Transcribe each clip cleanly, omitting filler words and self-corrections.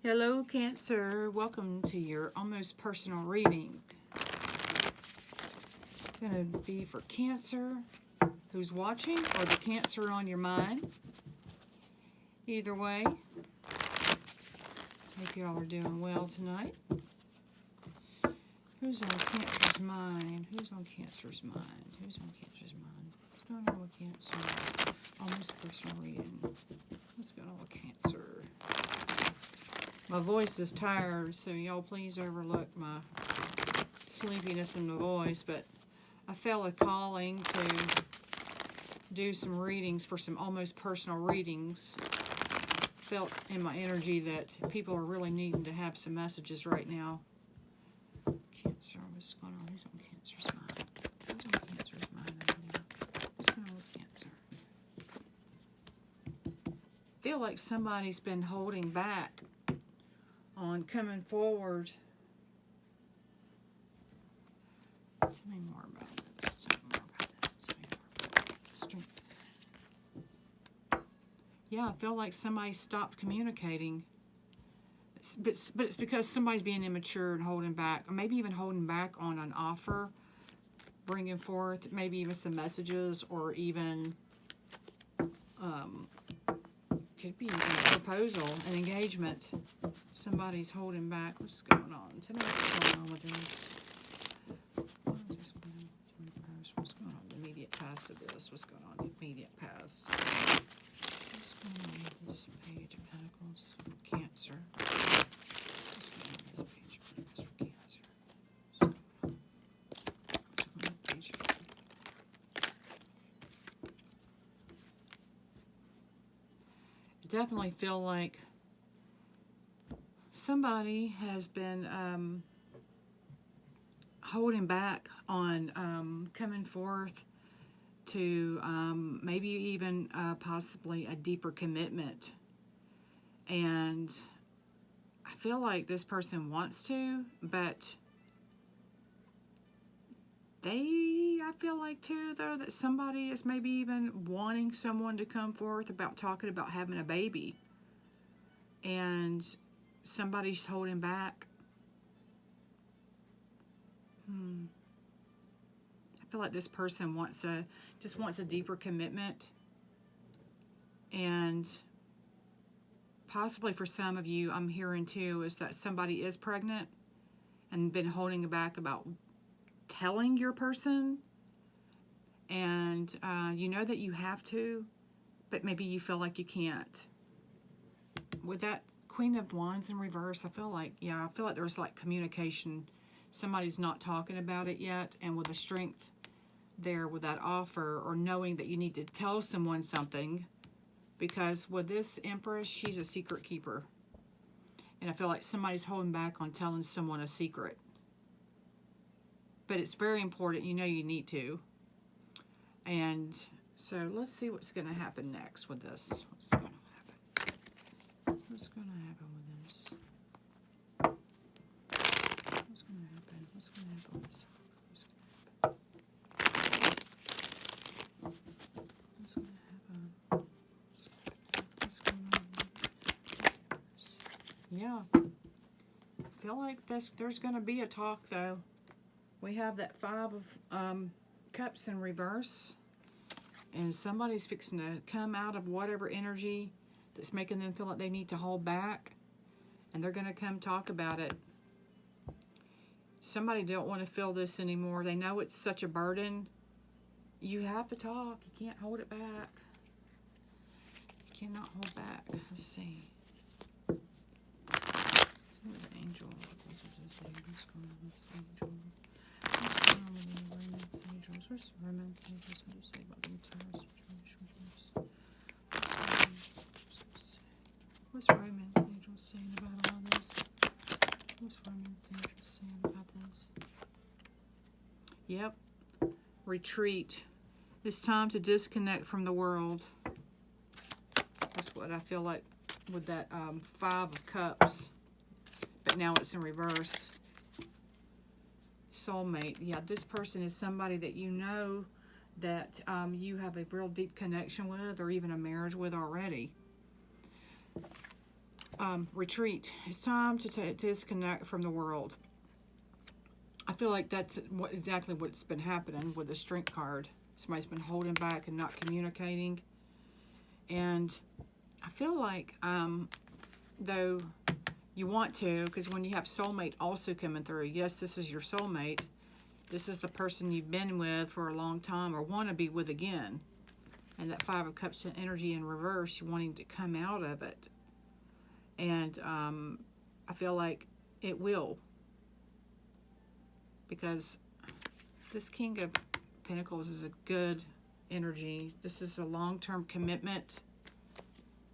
Hello, Cancer. Welcome to your almost personal reading. It's going to be for Cancer who's watching or the Cancer on your mind. Either way, hope y'all are doing well tonight. Who's on Cancer's mind? Who's on Cancer's mind? Who's on Cancer's mind? What's going on with Cancer? Almost personal reading. What's going on with Cancer? My voice is tired, so y'all please overlook my sleepiness in my voice, but I felt a calling to do some readings for some almost personal readings. Felt in my energy that people are really needing to have some messages right now. Cancer, what's going on? Who's on Cancer's mind? Who's on Cancer's mind right now? What's going on with Cancer? Feel like somebody's been holding back on coming forward. Tell me more about this. Tell me more about this. Tell me more about this. Strength. Yeah, I feel like somebody stopped communicating. But it's because somebody's being immature and holding back, or maybe even holding back on an offer, bringing forth maybe even some messages, or even could be even a proposal, an engagement. Somebody's holding back. What's going on? Tell me what's going on with this. What's going on in the immediate past of this? What's going on in the immediate past? What's going on with this Page of Pentacles? Cancer. What's going on with this Page of Pentacles for Cancer? What's going on? What's going on with Page of Pentacles? I definitely feel like somebody has been holding back on coming forth to maybe even possibly a deeper commitment. And I feel like this person wants to, but I feel like too, though, that somebody is maybe even wanting someone to come forth about talking about having a baby. And somebody's holding back. I feel like this person just wants a deeper commitment. And possibly for some of you, I'm hearing too, is that somebody is pregnant and been holding back about telling your person. And you know that you have to, but maybe you feel like you can't. With that Queen of Wands in reverse, I feel like there's like communication. Somebody's not talking about it yet, and with the strength there with that offer, or knowing that you need to tell someone something, because with this Empress, she's a secret keeper. And I feel like somebody's holding back on telling someone a secret. But it's very important, you know you need to. And so let's see what's going to happen next with this. What's going to happen? What's going to happen with this? What's going to happen? What's going to happen with this? What's going to happen? What's going to happen? What's going on? Yeah. I feel like there's going to be a talk, though. We have that Five of Cups in reverse. And somebody's fixing to come out of whatever energy that's making them feel like they need to hold back. And they're going to come talk about it. Somebody don't want to feel this anymore. They know it's such a burden. You have to talk. You can't hold it back. You cannot hold back. Let's see. Where's the angel? What's going on with this angel? What's going on with the romance angels? Where's the romance angels? What do you say about the entire situation? What's romance angels saying about all this? What's romance angels saying about this? Yep. Retreat. It's time to disconnect from the world. That's what I feel like with that Five of Cups. But now it's in reverse. Soulmate. Yeah, this person is somebody that you know that you have a real deep connection with, or even a marriage with already. retreat. It's time to disconnect from the world. I feel like that's exactly what's been happening with the Strength card. Somebody's been holding back and not communicating. And I feel like, though you want to, because when you have soulmate also coming through, yes, this is your soulmate. This is the person you've been with for a long time or want to be with again. And that Five of Cups energy in reverse, you're wanting to come out of it. And I feel like it will. Because this King of Pentacles is a good energy. This is a long-term commitment.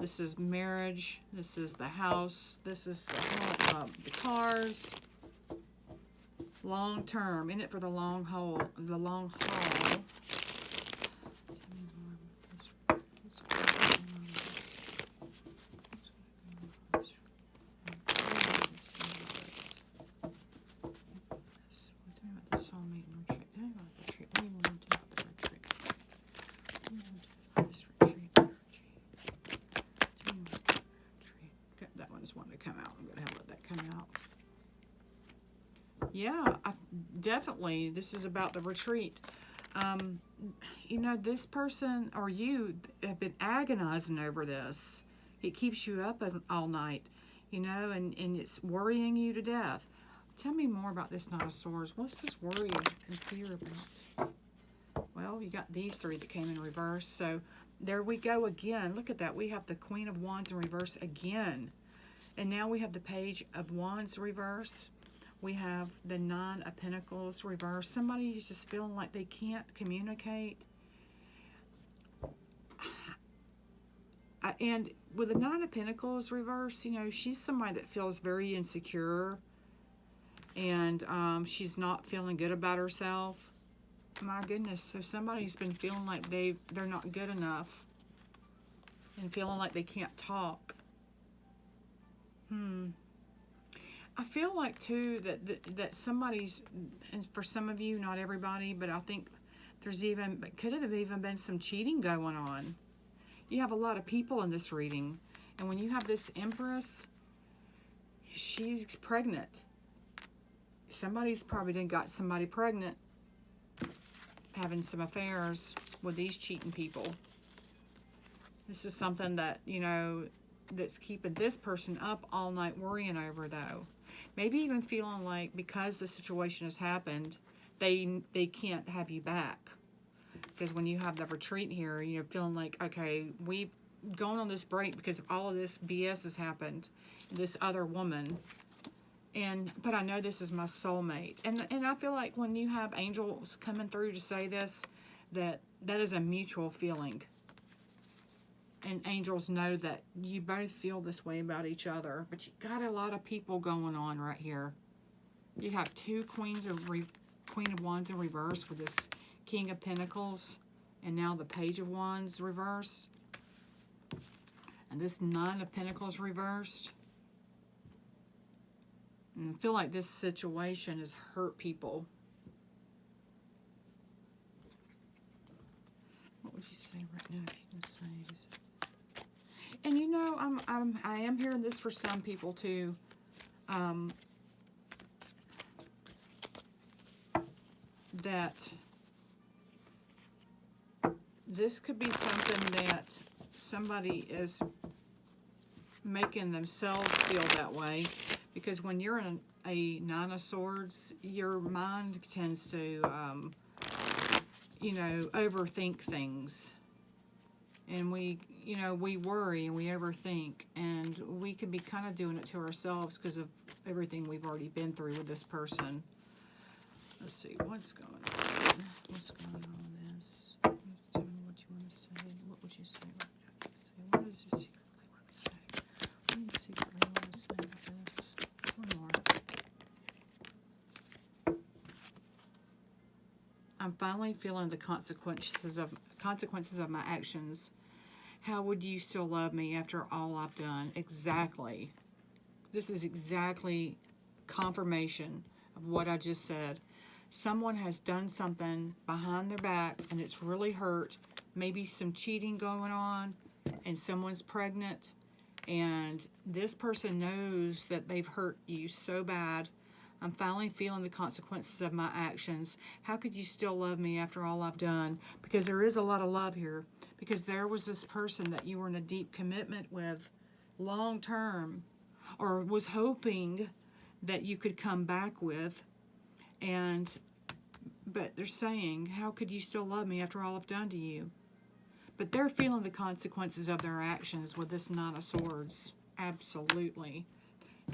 This is marriage. This is the house. This is the cars. Long-term. In it for the long haul. The long haul. Yeah, definitely. This is about the retreat. You know, this person or you have been agonizing over this. It keeps you up all night, you know, and it's worrying you to death. Tell me more about this Knight of Swords. What's this worry and fear about? Well, you got these three that came in reverse. So there we go again. Look at that. We have the Queen of Wands in reverse again. And now we have the Page of Wands reverse. We have the Nine of Pentacles reverse. Somebody who's just feeling like they can't communicate. And with the Nine of Pentacles reverse, you know, she's somebody that feels very insecure. And she's not feeling good about herself. My goodness. So somebody's been feeling like they're not good enough. And feeling like they can't talk. I feel like, too, that somebody's, and for some of you, not everybody, but I think could have even been some cheating going on. You have a lot of people in this reading. And when you have this Empress, she's pregnant. Somebody's probably done got somebody pregnant, having some affairs with these cheating people. This is something that, you know, that's keeping this person up all night worrying over, though. Maybe even feeling like because the situation has happened, they can't have you back. Because when you have the retreat here, you're feeling like, okay, we've gone on this break because of all of this BS has happened. This other woman. But I know this is my soulmate. And I feel like when you have angels coming through to say this, that is a mutual feeling. And angels know that you both feel this way about each other. But you got a lot of people going on right here. You have two Queen of Wands in reverse with this King of Pentacles. And now the Page of Wands reversed. And this Nine of Pentacles reversed. And I feel like this situation has hurt people. What would you say right now if you can say this? And you know, I am hearing this for some people too. That this could be something that somebody is making themselves feel that way. Because when you're in a Nine of Swords, your mind tends to, you know, overthink things. And we worry and we overthink. And we can be kind of doing it to ourselves because of everything we've already been through with this person. Let's see, what's going on? What's going on with this? Tell me what you want to say. What would you say? What is your secret? What do you say? What do you secretly want to say about this? One more. I'm finally feeling the consequences of my actions. How would you still love me after all I've done? Exactly. This is exactly confirmation of what I just said. Someone has done something behind their back and it's really hurt. Maybe some cheating going on and someone's pregnant And this person knows that they've hurt you so bad. I'm finally feeling the consequences of my actions. How could you still love me after all I've done? Because there is a lot of love here. Because there was this person that you were in a deep commitment with long term, or was hoping that you could come back with. But they're saying, how could you still love me after all I've done to you? But they're feeling the consequences of their actions with this Nine of Swords. Absolutely.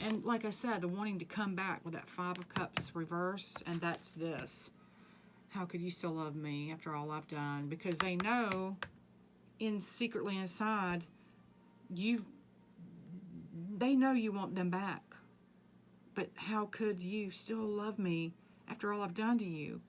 And like I said, the wanting to come back with that Five of Cups reversed, and that's this. How could you still love me after all I've done? Because they know, secretly inside, they know you want them back. But how could you still love me after all I've done to you?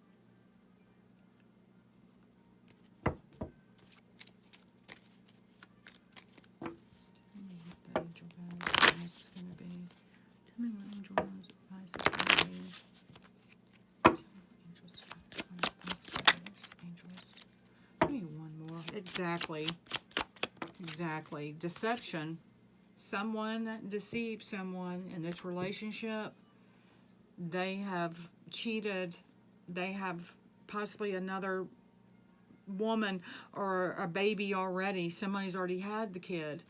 Exactly. Deception. Someone deceived someone in this relationship. They have cheated. They have possibly another woman or a baby already. Somebody's already had the kid,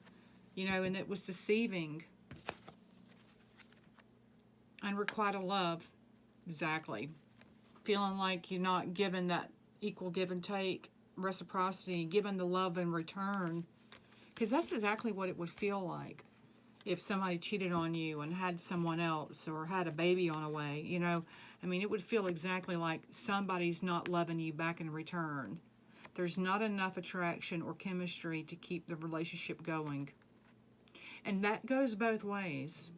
and it was deceiving. Unrequited love. Exactly. Feeling like you're not given that equal give and take, reciprocity, given the love in return. Because that's exactly what it would feel like if somebody cheated on you and had someone else or had a baby on the way, it would feel exactly like somebody's not loving you back in return. There's not enough attraction or chemistry to keep the relationship going. And that goes both ways.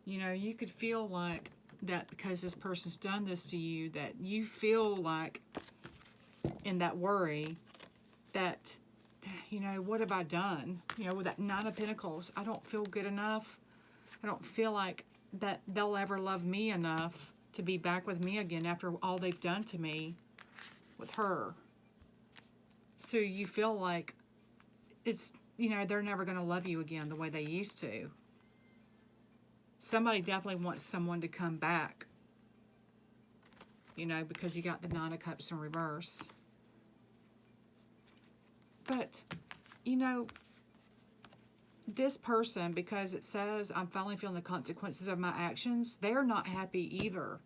You could feel like that because this person's done this to you, that you feel like in that worry that, what have I done? With that Nine of Pentacles, I don't feel good enough. I don't feel like that they'll ever love me enough to be back with me again after all they've done to me with her. So you feel like it's, they're never going to love you again the way they used to. Somebody definitely wants someone to come back, because you got the Nine of Cups in reverse. But, this person, because it says, I'm finally feeling the consequences of my actions, they're not happy either.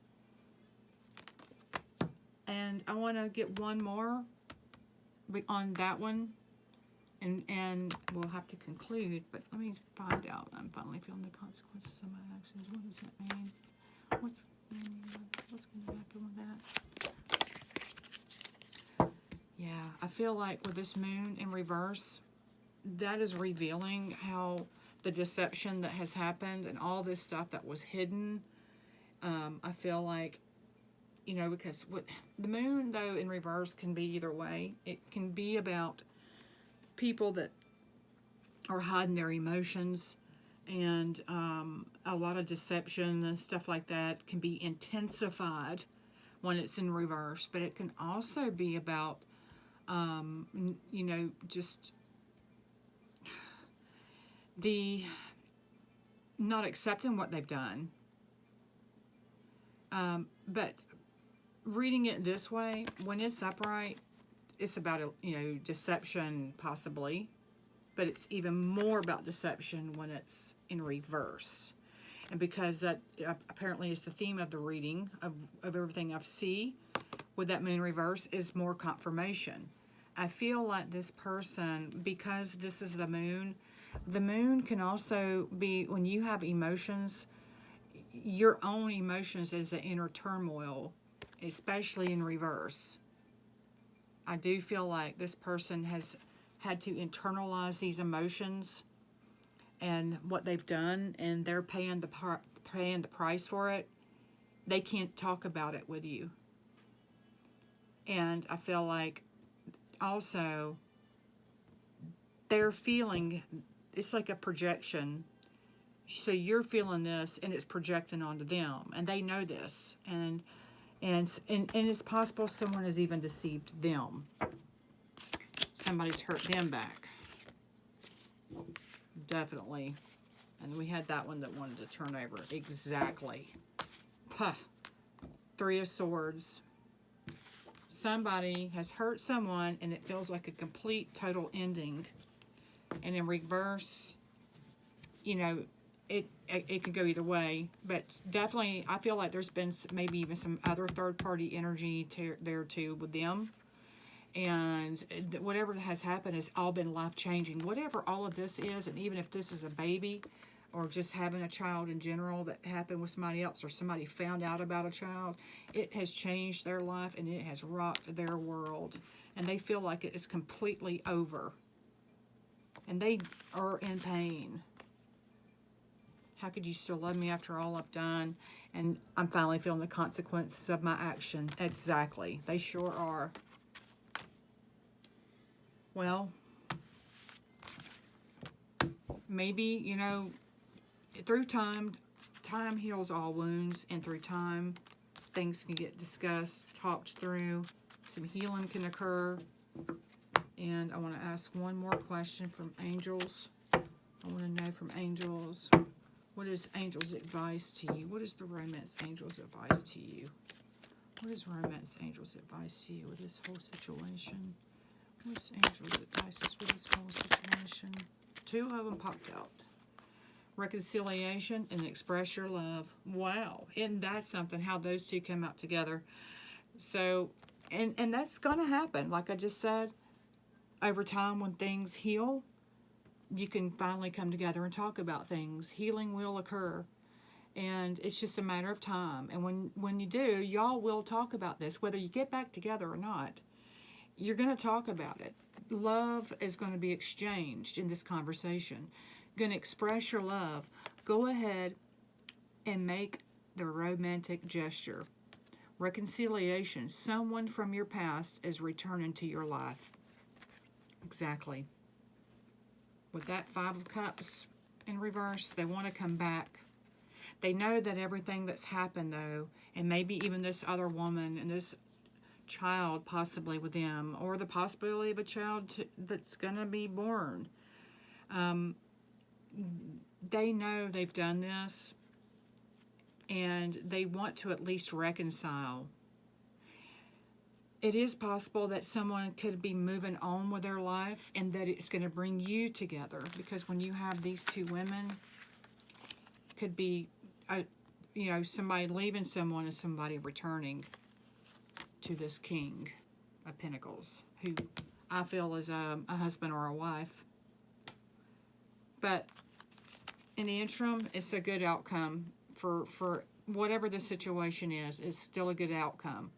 And I want to get one more on that one. And we'll have to conclude, but let me find out. I'm finally feeling the consequences of my actions. What does that mean? What's going to happen with that? Yeah, I feel like with this moon in reverse, that is revealing how the deception that has happened and all this stuff that was hidden. I feel like, because with the moon, though, in reverse can be either way. It can be about people that are hiding their emotions, and a lot of deception and stuff like that can be intensified when it's in reverse. But it can also be about just the not accepting what they've done. But reading it this way, when it's upright, it's about, deception possibly, but it's even more about deception when it's in reverse. And because that apparently is the theme of the reading of everything I see with that moon reverse is more confirmation. I feel like this person, because this is the moon can also be when you have emotions, your own emotions is an inner turmoil, especially in reverse. I do feel like this person has had to internalize these emotions and what they've done, and they're paying the price for it. They can't talk about it with you. And I feel like also they're feeling, it's like a projection. So you're feeling this and it's projecting onto them, and they know this, and it's possible someone has even deceived them. Somebody's hurt them back. definitely. And we had that one that wanted to turn over. Exactly. Puh. Three of Swords. Somebody has hurt someone, and it feels like a complete, total ending. And in reverse, you know, it can go either way. But definitely, I feel like there's been maybe even some other third-party energy there, too, with them. And whatever has happened has all been life-changing. Whatever all of this is, and even if this is a baby or just having a child in general that happened with somebody else, or somebody found out about a child, it has changed their life and it has rocked their world. And they feel like it is completely over. And they are in pain. How could you still love me after all I've done? And I'm finally feeling the consequences of my action. Exactly. They sure are. Well, maybe, you know, through time heals all wounds, and through time, things can get discussed, talked through, some healing can occur. And I want to ask one more question from angels. I want to know from angels, what is angels' advice to you? What is the romance angels' advice to you? What is romance angels' advice to you with this whole situation? What is angels' advice with this whole situation? Two of them popped out. Reconciliation and express your love. Wow. Isn't that something, how those two come out together? So, and that's going to happen. Like I just said, over time when things heal, you can finally come together and talk about things. Healing will occur. And it's just a matter of time. And when you do, y'all will talk about this. Whether you get back together or not, you're going to talk about it. Love is going to be exchanged in this conversation. Going to express your love. Go ahead and make the romantic gesture. Reconciliation. Someone from your past is returning to your life. Exactly. With that Five of Cups in reverse, they want to come back. They know that everything that's happened, though, and maybe even this other woman and this child possibly with them, or the possibility of a child that's going to be born, they know they've done this, and they want to at least reconcile. It is possible that someone could be moving on with their life, and that it's going to bring you together, because when you have these two women, could be you know, somebody leaving someone and somebody returning to this King of Pentacles, who I feel is a husband or a wife. But in the interim, it's a good outcome for whatever the situation is. It's still a good outcome.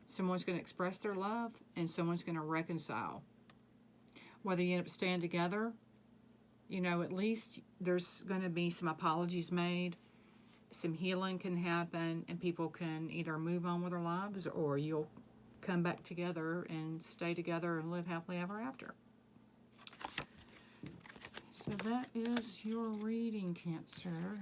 Someone's going to express their love, and someone's going to reconcile. Whether you end up staying together, you know, at least there's going to be some apologies made. Some healing can happen, and people can either move on with their lives, or you'll come back together and stay together and live happily ever after. So that is your reading, Cancer.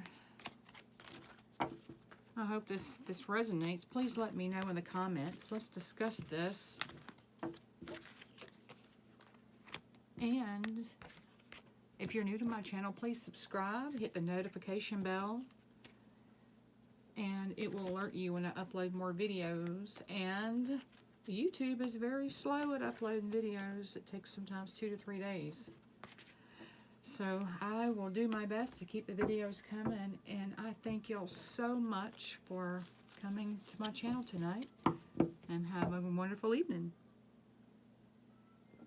I hope this resonates. Please let me know in the comments. Let's discuss this. And if you're new to my channel, please subscribe, hit the notification bell, and it will alert you when I upload more videos. And YouTube is very slow at uploading videos. It takes sometimes 2 to 3 days. So I will do my best to keep the videos coming, and I thank y'all so much for coming to my channel tonight, and have a wonderful evening.